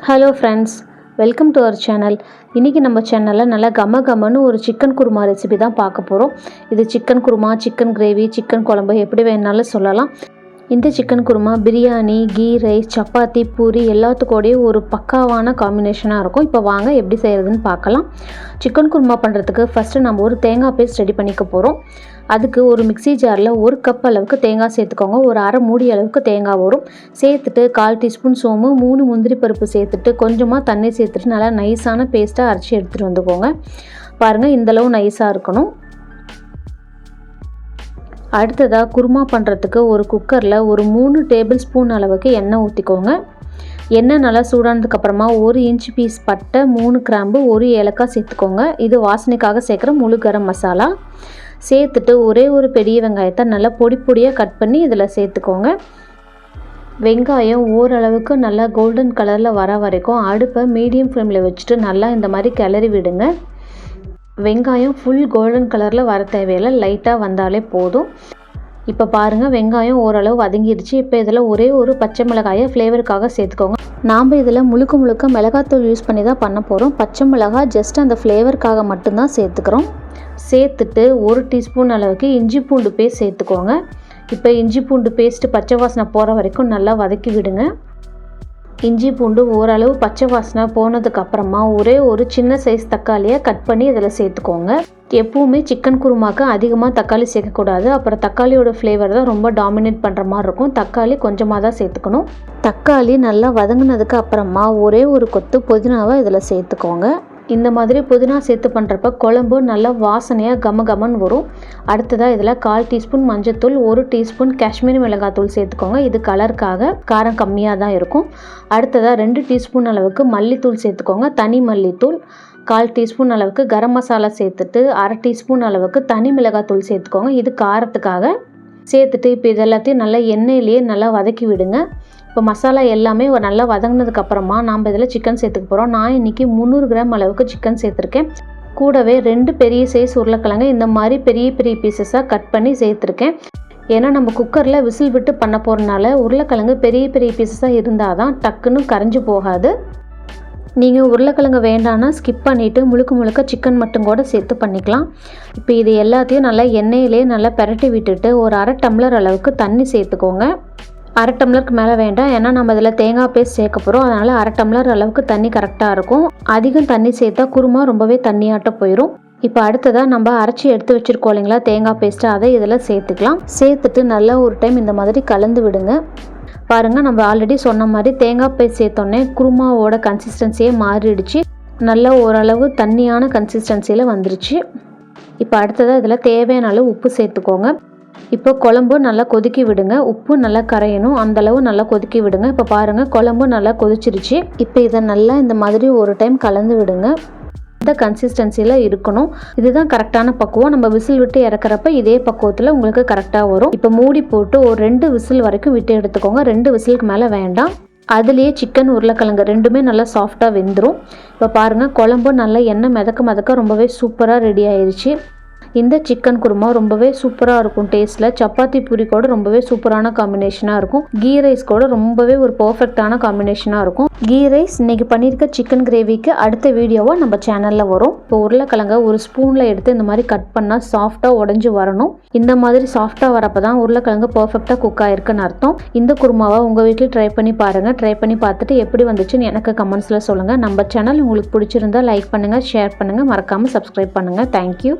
Hello friends, welcome to our channel. இன்றைக்கி நம்ம சேனலில் நல்லா கமன்னு ஒரு சிக்கன் குருமா ரெசிபி தான் பார்க்க போகிறோம். இது chicken kurma, chicken gravy, chicken குழம்பு எப்படி வேணாலும் சொல்லலாம். இந்த சிக்கன் குருமா பிரியாணி, கீ ரைஸ், சப்பாத்தி, பூரி எல்லாத்துக்கூடயும் ஒரு பக்காவான காம்பினேஷனாக இருக்கும். இப்போ வாங்க எப்படி செய்கிறதுன்னு பார்க்கலாம். சிக்கன் குருமா பண்ணுறதுக்கு ஃபஸ்ட்டு நம்ம ஒரு தேங்காய் பேஸ்ட் ரெடி பண்ணிக்க போகிறோம். அதுக்கு ஒரு மிக்ஸி ஜாரில் 1 கப் அளவுக்கு தேங்காய் சேர்த்துக்கோங்க. ஒரு அரை மூடி அளவுக்கு தேங்காய் வரும். சேர்த்துட்டு 1/4 டீஸ்பூன் சோம்பு, 3 முந்திரி பருப்பு சேர்த்துட்டு கொஞ்சமாக தண்ணி சேர்த்துட்டு நல்லா நைஸான பேஸ்ட்டாக அரைச்சி எடுத்துகிட்டு வந்துக்கோங்க. பாருங்கள், இந்தளவு நைஸாக இருக்கணும். அடுத்ததாக குருமா பண்ணுறதுக்கு ஒரு குக்கரில் ஒரு 3 டேபிள் ஸ்பூன் அளவுக்கு எண்ணெய் ஊற்றிக்கோங்க. எண்ணெய் நல்லா சூடானதுக்கப்புறமா 1 இன்ச் பீஸ் பட்டை, 3 கிராம்பு, 1 ஏலக்காய் சேர்த்துக்கோங்க. இது வாசனைக்காக சேர்க்குற முழு கரம் மசாலா சேர்த்துட்டு ஒரே ஒரு பெரிய வெங்காயத்தை நல்லா பொடியாக கட் பண்ணி இதில் சேர்த்துக்கோங்க. வெங்காயம் ஓரளவுக்கு நல்லா கோல்டன் கலரில் வர வரைக்கும் அடுப்பை மீடியம் ஃப்ளேமில் வச்சுட்டு நல்லா இந்த மாதிரி கிளறி விடுங்க. வெங்காயம் ஃபுல் கோல்டன் கலரில் வர தேவையில்லை, லைட்டாக வந்தாலே போதும். இப்போ பாருங்கள், வெங்காயம் ஓரளவு வதங்கிடுச்சு. இப்போ இதில் ஒரே ஒரு பச்சை மிளகாயை ஃப்ளேவருக்காக சேர்த்துக்கோங்க. நாம் இதில் முழுக்க மிளகாத்தூள் யூஸ் பண்ணி தான் பண்ண போகிறோம். பச்சை மிளகாய் ஜஸ்ட் அந்த ஃப்ளேவருக்காக மட்டும்தான் சேர்த்துக்கிறோம். சேர்த்துட்டு 1 டீஸ்பூன் அளவுக்கு இஞ்சி பூண்டு பேஸ்ட் சேர்த்துக்கோங்க. இப்போ இஞ்சி பூண்டு பேஸ்ட்டு பச்சை வாசனை போகிற வரைக்கும் நல்லா வதக்கி விடுங்க. இஞ்சி பூண்டு ஓரளவு பச்சை வாசனை போனதுக்கப்புறமா ஒரே ஒரு சின்ன சைஸ் தக்காளியை கட் பண்ணி இதில் சேர்த்துக்கோங்க. எப்பவுமே சிக்கன் குருமாவுக்கு அதிகமாக தக்காளி சேர்க்கக்கூடாது. அப்புறம் தக்காளியோட ஃப்ளேவர் தான் ரொம்ப டாமினேட் பண்ணுற மாதிரி இருக்கும். தக்காளி கொஞ்சமாக தான் சேர்த்துக்கணும். தக்காளி நல்லா வதங்கினதுக்கு அப்புறமா ஒரே ஒரு கொத்து புதினாவை இதில் சேர்த்துக்கோங்க. இந்த மாதிரி புதினா சேர்த்து பண்ணுறப்ப குழம்பு நல்லா வாசனையாக கமன்னு வரும். அடுத்ததாக இதில் 1/4 டீஸ்பூன் மஞ்சத்தூள், 1 டீஸ்பூன் காஷ்மீரி மிளகாத்தூள் சேர்த்துக்கோங்க. இது கலருக்காக, காரம் கம்மியாக தான் இருக்கும். அடுத்ததாக 2 டீஸ்பூன் அளவுக்கு மல்லித்தூள் சேர்த்துக்கோங்க, தனி மல்லித்தூள். 1/4 டீஸ்பூன் அளவுக்கு கரம் மசாலா சேர்த்துட்டு 1/2 டீஸ்பூன் அளவுக்கு தனி மிளகாத்தூள் சேர்த்துக்கோங்க. இது காரத்துக்காக சேர்த்துட்டு இப்போ இது எல்லாத்தையும் நல்லா எண்ணெயிலேயே நல்லா வதக்கி விடுங்க. இப்போ மசாலா எல்லாமே நல்லா வதங்கினதுக்கப்புறமா நாம் இதில் சிக்கன் சேர்த்துக்க போகிறோம். நான் இன்றைக்கி 300 கிராம் அளவுக்கு சிக்கன் சேர்த்துருக்கேன். கூடவே 2 பெரிய சைஸ் உருளைக்கிழங்கு இந்த மாதிரி பெரிய பீசஸாக கட் பண்ணி சேர்த்துருக்கேன். ஏன்னா நம்ம குக்கரில் விசில் விட்டு பண்ண போகிறனால உருளைக்கிழங்கு பெரிய பீசஸாக இருந்தால் தான் டக்குன்னு கரைஞ்சி போகாது. நீங்கள் உருளைக்கிழங்கு வேண்டான்னா ஸ்கிப் பண்ணிவிட்டு முழுக்க சிக்கன் மட்டும் கூட சேர்த்து பண்ணிக்கலாம். இப்போ இது எல்லாத்தையும் நல்லா எண்ணெயிலே நல்லா பெரட்டி விட்டுட்டு ஒரு 1/2 டம்ளர் அளவுக்கு தண்ணி சேர்த்துக்கோங்க. 1/2 டம்ளருக்கு மேலே வேண்டாம், ஏன்னா நம்ம இதில் தேங்காய் பேஸ்ட் சேர்க்க போகிறோம். அதனால் 1/2 டம்ளர் அளவுக்கு தண்ணி கரெக்டாக இருக்கும். அதிகம் தண்ணி சேர்த்தா குருமா ரொம்பவே தண்ணியாட்ட போயிடும். இப்போ அடுத்ததாக நம்ம அரைச்சி எடுத்து வச்சுருக்கோம் இல்லைங்களா தேங்காய் பேஸ்ட்டு, அதை இதில் சேர்த்துக்கலாம். சேர்த்துட்டு நல்லா ஒரு டைம் இந்த மாதிரி கலந்து விடுங்க. பாருங்கள், நம்ம ஆல்ரெடி சொன்ன மாதிரி தேங்காய் பேஸ்ட் சேர்த்தோன்னே குருமாவோட கன்சிஸ்டன்சியே மாறிடுச்சு. நல்லா ஓரளவு தண்ணியான கன்சிஸ்டன்சியில் வந்துருச்சு. இப்போ அடுத்ததாக இதில் தேவையான அளவு உப்பு சேர்த்துக்கோங்க. இப்போ குழம்பு நல்லா கொதிக்கி விடுங்க. உப்பு நல்லா கரையணும், அந்தளவு நல்லா கொதிக்கி விடுங்க. இப்போ பாருங்கள், குழம்பு நல்லா கொதிச்சிருச்சு. இப்போ இதை நல்லா இந்த மாதிரி ஒரு டைம் கலந்து விடுங்க. இந்த கன்சிஸ்டன்சியில் இருக்கணும். இதுதான் கரெக்டான பக்குவம். நம்ம விசில் விட்டு இறக்குறப்ப இதே பக்குவத்தில் உங்களுக்கு கரெக்டாக வரும். இப்போ மூடி போட்டு ஒரு 2 விசில் வரைக்கும் விட்டு எடுத்துக்கோங்க. 2 விசிலுக்கு மேலே வேண்டாம். அதுலேயே சிக்கன் உருளைக்கிழங்கு ரெண்டுமே நல்லா சாஃப்டாக வெந்துடும். இப்போ பாருங்கள், குழம்பு நல்லா எண்ணெய் மிதக்க ரொம்பவே சூப்பராக ரெடி ஆயிடுச்சு. இந்த சிக்கன் குருமா ரொம்பவே சூப்பராக இருக்கும் டேஸ்ட்டில். சப்பாத்தி பூரி கூட ரொம்பவே சூப்பரான காம்பினேஷனாக இருக்கும். கீ ரைஸ் கூட ரொம்பவே ஒரு பர்ஃபெக்டான காம்பினேஷனாக இருக்கும். கீ ரைஸ் இன்றைக்கி பண்ணியிருக்க சிக்கன் கிரேவிக்கு அடுத்த வீடியோவாக நம்ம சேனலில் வரும். இப்போ உருளைக்கிழங்க ஒரு ஸ்பூனில் எடுத்து இந்த மாதிரி கட் பண்ணால் சாஃப்டாக உடஞ்சி வரணும். இந்த மாதிரி சாஃப்டாக வரப்போ தான் உருளைக்கிழங்கு பர்ஃபெக்டாக குக் ஆகிருக்குன்னு அர்த்தம். இந்த குருமாவை உங்கள் வீட்டில் ட்ரை பண்ணி பாருங்கள். ட்ரை பண்ணி பார்த்துட்டு எப்படி வந்துச்சுன்னு எனக்கு கமெண்ட்ஸில் சொல்லுங்கள். நம்ம சேனல் உங்களுக்கு பிடிச்சிருந்தா லைக் பண்ணுங்கள், ஷேர் பண்ணுங்கள், மறக்காமல் சப்ஸ்கிரைப் பண்ணுங்கள். தேங்க்யூ.